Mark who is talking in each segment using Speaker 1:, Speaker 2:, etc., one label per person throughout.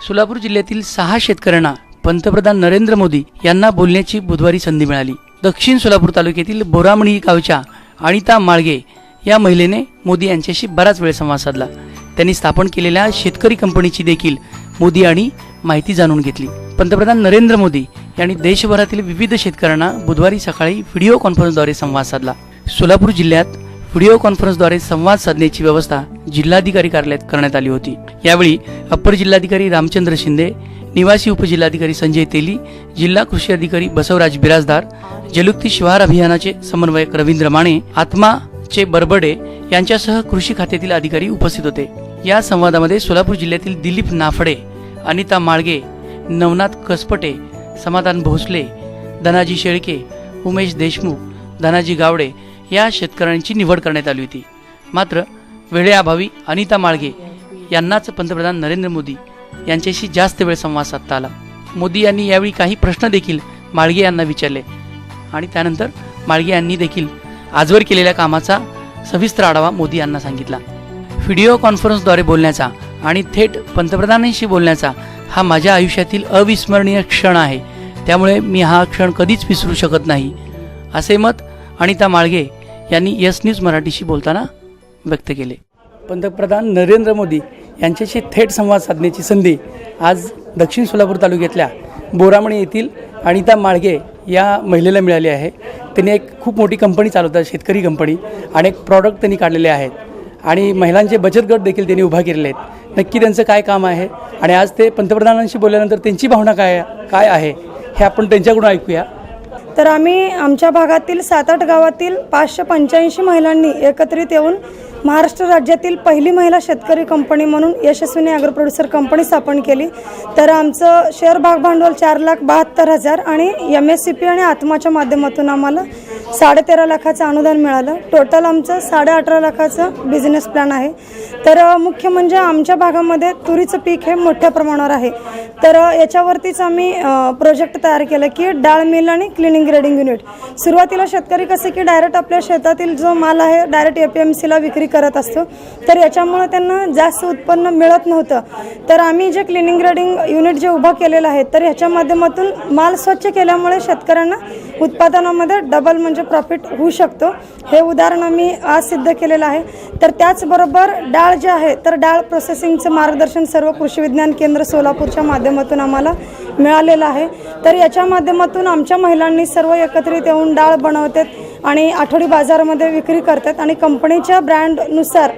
Speaker 1: सोलापूर जिल्ह्यातील 6 शेतकऱ्यांना पंतप्रधान नरेंद्र मोदी यांना बोलण्याची बुधवारी संधी मिळाली। दक्षिण सोलापूर तालुक्यातील बोरामणी गावच्या अनिता माळगे या महिलेने मोदी यांच्याशी बराच वेळ संवाद साधला। त्यांनी स्थापन केलेल्या शेतकरी कंपनीची देखील मोदी यांनी माहिती जाणून घेतली। पंतप्रधान नरेंद्र मोदी यांनी देशभरातील विविध शेतकऱ्यांना बुधवारी सकाळी व्हिडिओ कॉन्फरन्सद्वारे संवाद साधला। सोलापूर जिल्ह्यात व्हिडिओ कॉन्फरन्सद्वारे संवाद साधण्याची व्यवस्था जिल्हाधिकारी कार्यालयात करण्यात आली होती। यावेळी अप्पर जिल्हाधिकारी रामचंद्र शिंदे, निवासी उपजिल्हाधिकारी संजय तेली, जिल्हा कृषी अधिकारी बसवराज बिराजदार, जलयुक्ती शिवार अभियानाचे समन्वयक रवींद्र माने, आत्माचे बरबडे यांच्यासह कृषी खात्यातील अधिकारी उपस्थित होते। या संवादामध्ये सोलापूर जिल्ह्यातील दिलीप नाफडे, अनिता माळगे, नवनाथ कसपटे, समाधान भोसले, धनाजी शेळके, उमेश देशमुख, धनाजी गावडे या शेतकऱ्यांची निवड करण्यात आली होती। मात्र वेळेअभावी अनिता माळगे यांनाच पंतप्रधान नरेंद्र मोदी यांच्याशी जास्त वेळ संवाद साधता आला। मोदी यांनी यावेळी काही प्रश्न देखील माळगे यांना विचारले आणि त्यानंतर माळगे यांनी देखील आजवर केलेल्या कामाचा सविस्तर आढावा मोदी यांना सांगितला। व्हिडिओ कॉन्फरन्सद्वारे बोलण्याचा आणि थेट पंतप्रधानांशी बोलण्याचा हा माझ्या आयुष्यातील अविस्मरणीय क्षण आहे, त्यामुळे मी हा क्षण कधीच विसरू शकत नाही, असे मत अनिता माळगे यांनी यस न्यूज मराठीशी बोलताना व्यक्त केले। पंतप्रधान नरेंद्र मोदी यांच्याशी थेट संवाद साधण्याची संधी आज दक्षिण सोलापूर तालुक्यातल्या बोरामणी येथील अनिता माळगे या महिलेला मिळाली आहे। त्यांनी एक खूप मोठी कंपनी चालवतात, शेतकरी कंपनी, अनेक प्रॉडक्ट त्यांनी काढलेले आहेत आणि महिलांचे बचत गट देखील त्यांनी उभा केलेले आहेत। नक्की त्यांचं काय काम आहे आणि आज ते पंतप्रधानांशी बोलल्यानंतर त्यांची भावना काय आहे हे आपण त्यांच्याकडून ऐकूया।
Speaker 2: तर आम्ही आमच्या भागातील 7-8 गावातील 585 महिलांनी एकत्रित येऊन महाराष्ट्र राज्यातील पहिली महिला शेतकरी कंपनी म्हणून यशस्विनी ॲग्रो प्रोड्युसर कंपनी स्थापन केली। तर आमचं शेअर भाग भांडवल 4,72,000 आणि MSCP आणि आत्माच्या माध्यमातून आम्हाला 13.5 लाखाचं अनुदान मिळालं। टोटल आमचं 18.5 लाखाचं बिझनेस प्लॅन आहे। तर मुख्य म्हणजे आमच्या भागामध्ये तुरीचं पीक हे मोठ्या प्रमाणावर आहे। तर याच्यावरतीच आम्ही प्रोजेक्ट तयार केलं की डाळ मिल आणि क्लिनिंग ग्रेडिंग युनिट। सुरुवातीला शेतकरी कसे की डायरेक्ट आपल्या शेतातील जो माल आहे डायरेक्ट APMCला विक्री करत असतो, तर याच्यामुळे त्यांना जास्त उत्पन्न मिळत नव्हतं। तर आम्ही जे क्लिनिंग ग्रेडिंग युनिट जे उभा केलेलं आहे, तर ह्याच्या माध्यमातून माल स्वच्छ केल्यामुळे शेतकऱ्यांना उत्पादनामध्ये डबल म्हणजे प्रॉफिट होऊ शकतो। हे उदाहरण आम्ही आज सिद्ध केलेलं आहे। तर त्याचबरोबर डाळ जे आहे तर डाळ प्रोसेसिंगचं मार्गदर्शन सर्व कृषी विज्ञान केंद्र सोलापूरच्या माध्यमातून आम्हाला मिळालेलं आहे। तर याच्या माध्यमातून आमच्या महिलांनी सर्व एकत्रित येऊन डाळ बनवतात आणि आठवडी बाजारामध्ये विक्री करतात आणि कंपनीच्या ब्रँडनुसार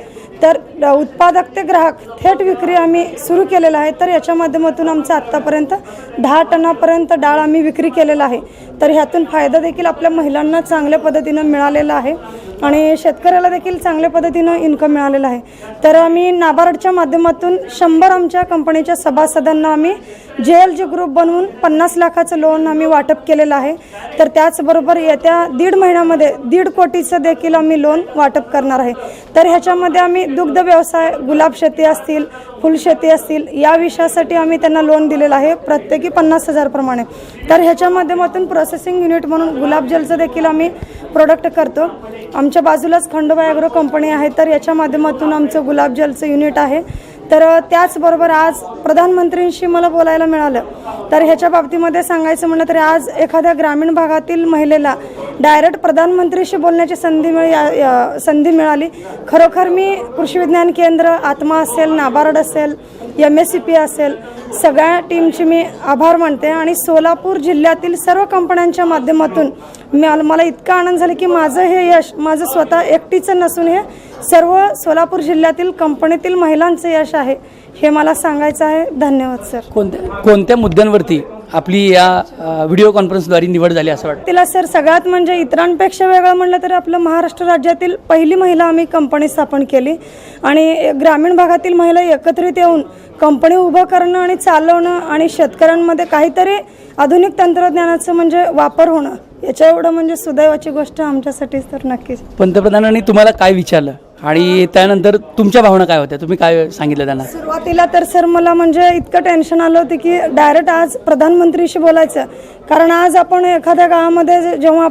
Speaker 2: तर उत्पादक ते ग्राहक थेट विक्री आम्ही सुरू केलेलं आहे। तर याच्या माध्यमातून आमचं आत्तापर्यंत 10 टनापर्यंत डाळ आम्ही विक्री केलेला आहे। तर ह्यातून फायदा देखील आपल्या महिलांना चांगल्या पद्धतीनं मिळालेला आहे आणि शेतकऱ्याला देखील चांगल्या पद्धतीनं इन्कम मिळालेला आहे। तर आम्ही नाबार्डच्या माध्यमातून 100 आमच्या कंपनीच्या सभासदांना आम्ही JLG ग्रुप बनवून 50 लाखाचं लोन आम्ही वाटप केलेलं आहे। तर त्याचबरोबर येत्या 1.5 महिन्यामध्ये 1.5 कोटीचं देखील आम्ही लोन वाटप करणार आहे। तर ह्याच्यामध्ये आम्ही दुग्ध व्यवसाय, गुलाब शेती असतील, फुलशेती असतील या विषयासाठी आम्ही त्यांना लोन दिलेलं आहे, प्रत्येकी 50,000 प्रमाणे। तर ह्याच्या माध्यमातून प्रोसेसिंग युनिट म्हणून गुलाब जलचं देखील आम्ही प्रोडक्ट करतो। आमच्या बाजूलाच खंडोबा ॲग्रो कंपनी आहे, तर याच्या माध्यमातून आमचं गुलाब जलचं युनिट आहे। तर त्याचबरोबर आज प्रधानमंत्र्यांशी मला बोलायला मिळालं। तर ह्याच्या बाबतीमध्ये सांगायचं म्हटलं तर आज एखाद्या ग्रामीण भागातील महिलेला डायरेक्ट प्रधानमंत्रीशी बोलण्याची संधी मिळाली। खरोखर मी कृषी विज्ञान केंद्र, आत्मा असेल, नाबार्ड असेल, MSCP असेल, सगळ्या टीमचे मी आभार मानते आणि सोलापूर जिल्ह्यातील सर्व कंपन्यांच्या माध्यमातून मला इतका आनंद झाला की माझं हे यश माझं स्वतः एकटीचं नसून हे सर्व सोलापूर जिल्ह्यातील कंपनीतील महिलांचं यश आहे, हे मला सांगायचं आहे। धन्यवाद सर।
Speaker 1: कोणत्या मुद्द्यांवरती आपली या व्हिडिओ कॉन्फरन्सद्वारे निवड झाली असं वाटतं?
Speaker 2: तिला सर सगळ्यात म्हणजे इतरांपेक्षा वेगळं म्हटलं तर आपलं महाराष्ट्र राज्यातील पहिली महिला आम्ही कंपनी स्थापन केली आणि ग्रामीण भागातील महिला एकत्रित येऊन कंपनी उभं करणं आणि चालवणं आणि शेतकऱ्यांमध्ये काहीतरी आधुनिक तंत्रज्ञानाचं म्हणजे वापर होणं, याच्या एवढं म्हणजे सुदैवाची गोष्ट आमच्यासाठीच तर नक्कीच।
Speaker 1: पंतप्रधानांनी तुम्हाला काय विचारलं आणि त्यानंतर तुमच्या भावना काय होत्या, तुम्ही काय सांगितलं त्यांना?
Speaker 2: सुरुवातीला तर सर मला म्हणजे इतकं टेन्शन आलं होतं की डायरेक्ट आज प्रधानमंत्रीशी बोलायचं, कारण आज आपण एखाद्या गावामध्ये जेव्हा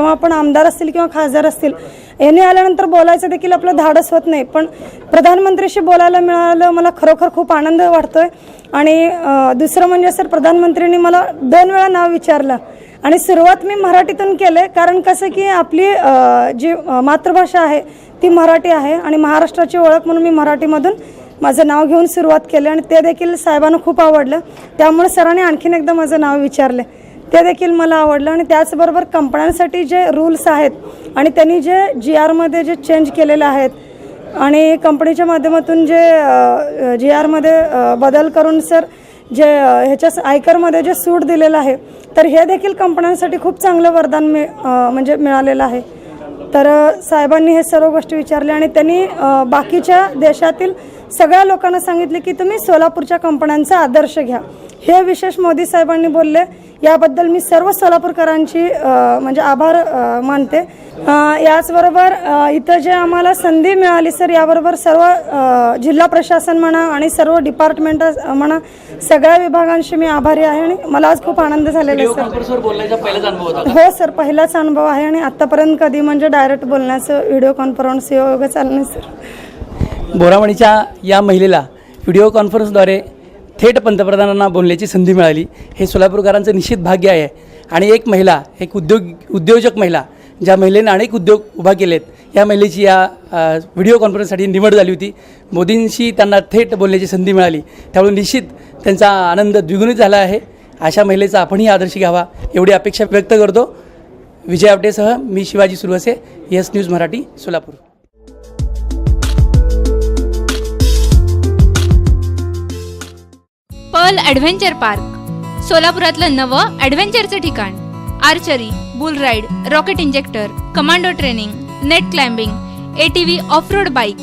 Speaker 2: आपण आमदार असतील किंवा खासदार असतील येणे आल्यानंतर बोलायचं देखील आपलं धाडस होत नाही, पण प्रधानमंत्रीशी बोलायला मिळालं मला खरोखर खूप आनंद वाटतोय. आणि दुसरं म्हणजे सर, प्रधानमंत्र्यांनी मला 2 वेळा नाव विचारलं आणि सुरुवात मी मराठीतून केले, कारण कसं की आपली जी मातृभाषा आहे ती मराठी आहे आणि महाराष्ट्राची ओळख म्हणून मी मराठीमधून माझं नाव घेऊन सुरुवात केली आणि ते देखील साहेबांना खूप आवडलं. त्यामुळे सरांनी आणखीन एकदा माझं नाव विचारले, ते देखील मला आवडलं. आणि त्याचबरोबर कंपन्यांसाठी जे रूल्स आहेत आणि त्यांनी जे GRमध्ये जे चेंज केलेले आहेत आणि कंपनीच्या माध्यमातून जे GRमध्ये बदल करून सर जे ह्याच्या आयकरमध्ये जे सूट दिलेलं आहे, तर हे देखील कंपन्यांसाठी खूप चांगलं वरदान म्हणजे मिळालेलं आहे. तर साहेबांनी हे सर्व गोष्टी विचारल्या आणि त्यांनी बाकीच्या देशातील सगळ्या लोकांना सांगितले की तुम्ही सोलापूरच्या कंपन्यांचा आदर्श घ्या. हे विशेष मोदी साहेबांनी बोलले, याबद्दल मी सर्व सोलापूरकरांची म्हणजे आभार मानते. याचबरोबर इथं जे आम्हाला संधी मिळाली सर, याबरोबर सर्व जिल्हा प्रशासन म्हणा आणि सर्व डिपार्टमेंट म्हणा, सगळ्या विभागांशी मी आभारी आहे आणि मला आज खूप आनंद झालेला आहे सर. हो सर, पहिलाच अनुभव आहे आणि आतापर्यंत कधी म्हणजे डायरेक्ट बोलण्याचं व्हिडिओ कॉन्फरन्स योग्य चाललं नाही सर.
Speaker 1: बोरामणीच्या या महिलेला व्हिडिओ कॉन्फरन्सद्वारे थेट पंतप्रधानांना बोलण्याची संधी मिळाली, हे सोलापूरकरांचं निश्चित भाग्य आहे. आणि एक महिला, एक उद्योजक महिला, ज्या महिलेने अनेक उद्योग उभा केलेत, या महिलेची या व्हिडिओ कॉन्फरन्ससाठी निवड झाली होती. मोदींशी त्यांना थेट बोलण्याची संधी मिळाली, त्यामुळे निश्चित त्यांचा आनंद द्विगुणित झाला आहे. अशा महिलेचा आपणही आदर्श घ्यावा एवढी अपेक्षा व्यक्त करतो. विजय आपटेसह मी Shivaji Surwase, yes news Marathi, Solapur.
Speaker 3: Pearl adventure park, सोलापुरातलं नवं ॲडव्हेंचरचं ठिकाण. Archery, bull ride, rocket injector, commando training, net climbing, ATV off road bike,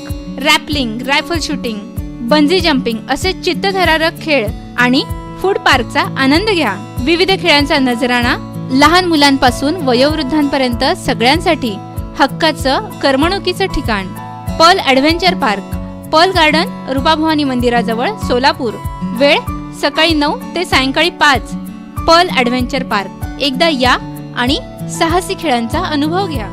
Speaker 3: rappelling, rifle shooting, bungee jumping असे चित्तथरारक खेळ आणि फूड पार्कचा आनंद घ्या. विविध खेळांचा नजराणा, लहान मुलांपासून वयोवृद्धांपर्यंत सगळ्यांसाठी हक्काचं करमणुकीचं ठिकाण. Pearl adventure park, pearl garden, Rupabhavani मंदिराजवळ, सोलापूर. वेळ सकाळी 9 ते सायंकाळी 5. Pearl adventure park. एकदा या आणि साहसी खेळांचा अनुभव घ्या.